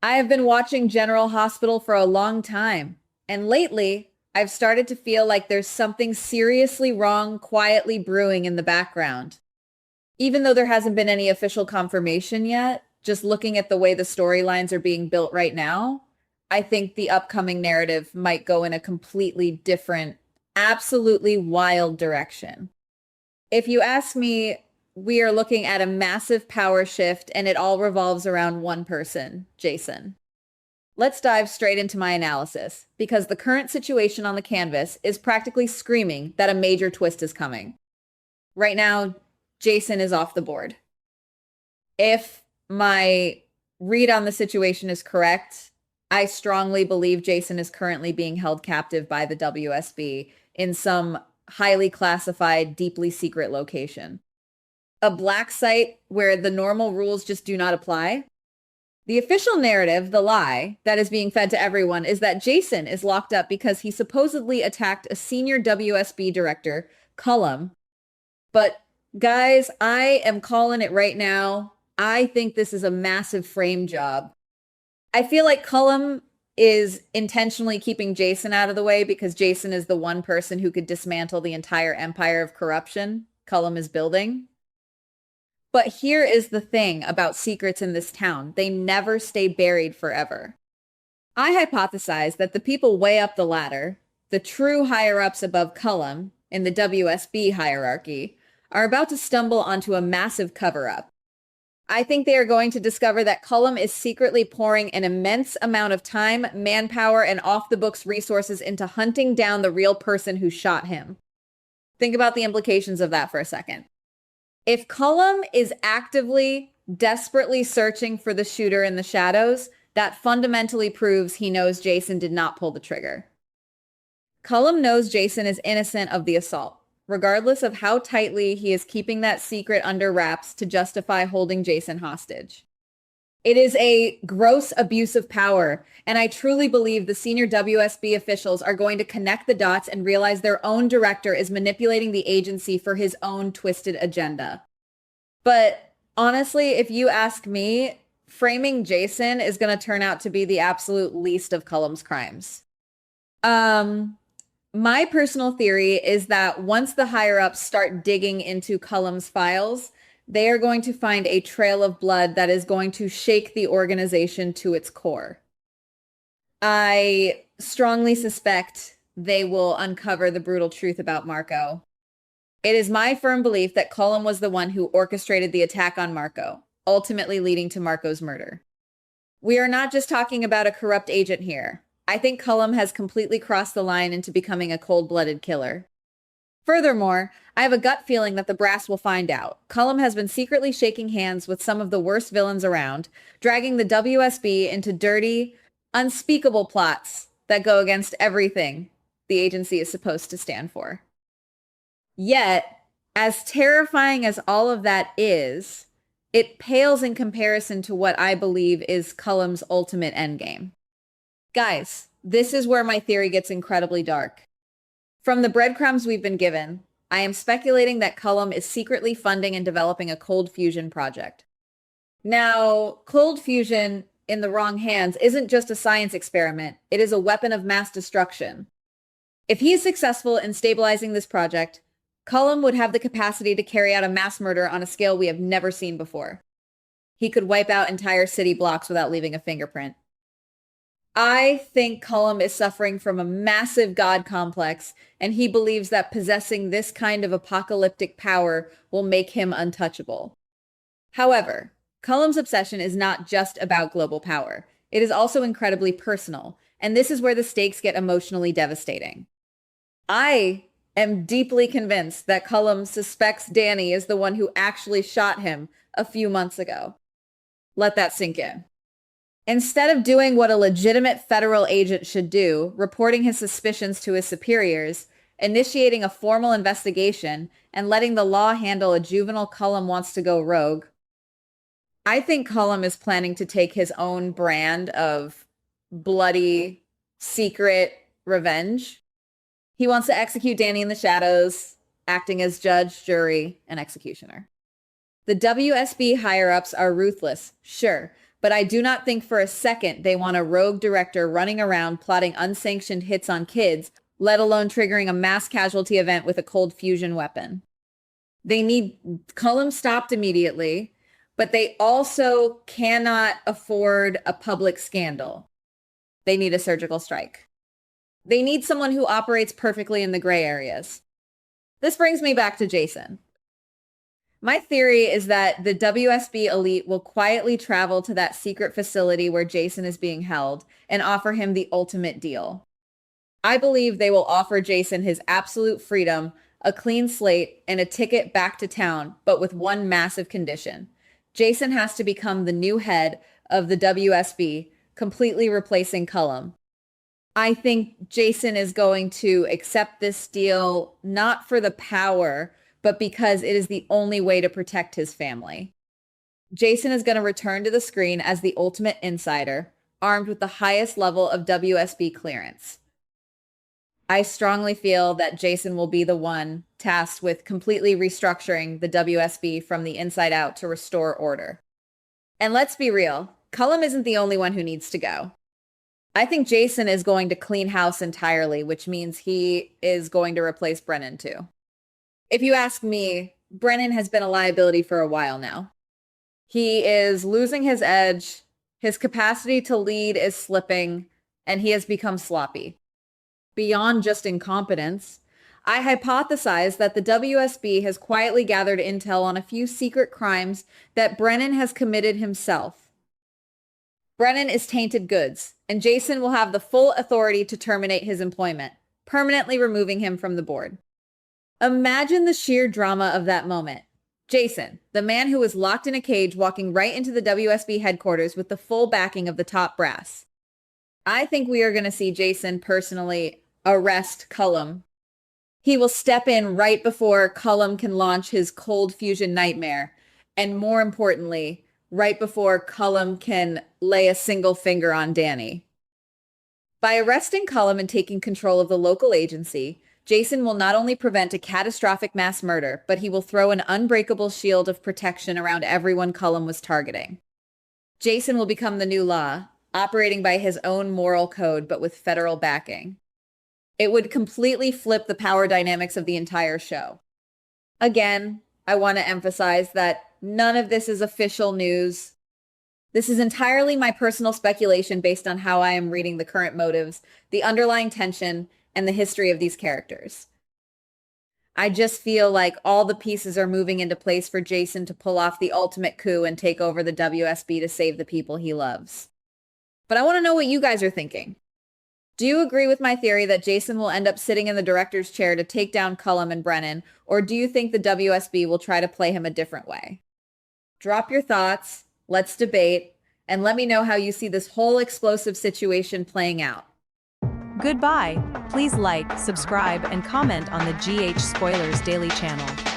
I have been watching General Hospital for a long time, and lately I've started to feel like there's something seriously wrong quietly brewing in the background. Even though there hasn't been any official confirmation yet, just looking at the way the storylines are being built right now, I think the upcoming narrative might go in a completely different, absolutely wild direction. If you ask me, we are looking at a massive power shift and it all revolves around one person, Jason. Let's dive straight into my analysis because the current situation on the canvas is practically screaming that a major twist is coming. Right now, Jason is off the board. If my read on the situation is correct, I strongly believe Jason is currently being held captive by the WSB in some highly classified, deeply secret location. A black site where the normal rules just do not apply. The official narrative, the lie that is being fed to everyone, is that Jason is locked up because he supposedly attacked a senior WSB director, Cullum. But guys, I am calling it right now. I think this is a massive frame job. I feel like Cullum is intentionally keeping Jason out of the way because Jason is the one person who could dismantle the entire empire of corruption Cullum is building. But here is the thing about secrets in this town. They never stay buried forever. I hypothesize that the people way up the ladder, the true higher-ups above Cullum in the WSB hierarchy, are about to stumble onto a massive cover-up. I think they are going to discover that Cullum is secretly pouring an immense amount of time, manpower, and off-the-books resources into hunting down the real person who shot him. Think about the implications of that for a second. If Cullum is actively, desperately searching for the shooter in the shadows, that fundamentally proves he knows Jason did not pull the trigger. Cullum knows Jason is innocent of the assault, regardless of how tightly he is keeping that secret under wraps to justify holding Jason hostage. It is a gross abuse of power, and I truly believe the senior WSB officials are going to connect the dots and realize their own director is manipulating the agency for his own twisted agenda. But honestly, if you ask me, framing Jason is going to turn out to be the absolute least of Cullum's crimes. My personal theory is that once the higher-ups start digging into Cullum's files, they are going to find a trail of blood that is going to shake the organization to its core. I strongly suspect they will uncover the brutal truth about Marco. It is my firm belief that Cullum was the one who orchestrated the attack on Marco, ultimately leading to Marco's murder. We are not just talking about a corrupt agent here. I think Cullum has completely crossed the line into becoming a cold-blooded killer. Furthermore, I have a gut feeling that the brass will find out. Cullum has been secretly shaking hands with some of the worst villains around, dragging the WSB into dirty, unspeakable plots that go against everything the agency is supposed to stand for. Yet, as terrifying as all of that is, it pales in comparison to what I believe is Cullum's ultimate endgame. Guys, this is where my theory gets incredibly dark. From the breadcrumbs we've been given, I am speculating that Cullum is secretly funding and developing a cold fusion project. Now, cold fusion in the wrong hands isn't just a science experiment, it is a weapon of mass destruction. If he is successful in stabilizing this project, Cullum would have the capacity to carry out a mass murder on a scale we have never seen before. He could wipe out entire city blocks without leaving a fingerprint. I think Cullum is suffering from a massive God complex, and he believes that possessing this kind of apocalyptic power will make him untouchable. However, Cullum's obsession is not just about global power. It is also incredibly personal, and this is where the stakes get emotionally devastating. I am deeply convinced that Cullum suspects Danny is the one who actually shot him a few months ago. Let that sink in. Instead of doing what a legitimate federal agent should do, reporting his suspicions to his superiors, initiating a formal investigation, and letting the law handle a juvenile Cullum wants to go rogue, I think Cullum is planning to take his own brand of bloody, secret revenge. He wants to execute Danny in the shadows, acting as judge, jury, and executioner. The WSB higher-ups are ruthless, sure, but I do not think for a second they want a rogue director running around plotting unsanctioned hits on kids, let alone triggering a mass casualty event with a cold fusion weapon. They need Cullum stopped immediately, but they also cannot afford a public scandal. They need a surgical strike. They need someone who operates perfectly in the gray areas. This brings me back to Jason. My theory is that the WSB elite will quietly travel to that secret facility where Jason is being held and offer him the ultimate deal. I believe they will offer Jason his absolute freedom, a clean slate, and a ticket back to town, but with one massive condition. Jason has to become the new head of the WSB, completely replacing Cullum. I think Jason is going to accept this deal not for the power, but because it is the only way to protect his family. Jason is going to return to the screen as the ultimate insider, armed with the highest level of WSB clearance. I strongly feel that Jason will be the one tasked with completely restructuring the WSB from the inside out to restore order. And let's be real, Cullum isn't the only one who needs to go. I think Jason is going to clean house entirely, which means he is going to replace Brennan too. If you ask me, Brennan has been a liability for a while now. He is losing his edge, his capacity to lead is slipping, and he has become sloppy. Beyond just incompetence, I hypothesize that the WSB has quietly gathered intel on a few secret crimes that Brennan has committed himself. Brennan is tainted goods, and Jason will have the full authority to terminate his employment, permanently removing him from the board. Imagine the sheer drama of that moment. Jason, the man who was locked in a cage, walking right into the WSB headquarters with the full backing of the top brass. I think we are going to see Jason personally arrest Cullum. He will step in right before Cullum can launch his cold fusion nightmare, and more importantly, right before Cullum can lay a single finger on Danny. By arresting Cullum and taking control of the local agency, Jason will not only prevent a catastrophic mass murder, but he will throw an unbreakable shield of protection around everyone Cullum was targeting. Jason will become the new law, operating by his own moral code, but with federal backing. It would completely flip the power dynamics of the entire show. Again, I want to emphasize that none of this is official news. This is entirely my personal speculation based on how I am reading the current motives, the underlying tension, and the history of these characters. I just feel like all the pieces are moving into place for Jason to pull off the ultimate coup and take over the WSB to save the people he loves. But I want to know what you guys are thinking. Do you agree with my theory that Jason will end up sitting in the director's chair to take down Cullum and Brennan, or do you think the WSB will try to play him a different way? Drop your thoughts, let's debate, and let me know how you see this whole explosive situation playing out. Goodbye. Please like, subscribe, and comment on the GH Spoilers Daily channel.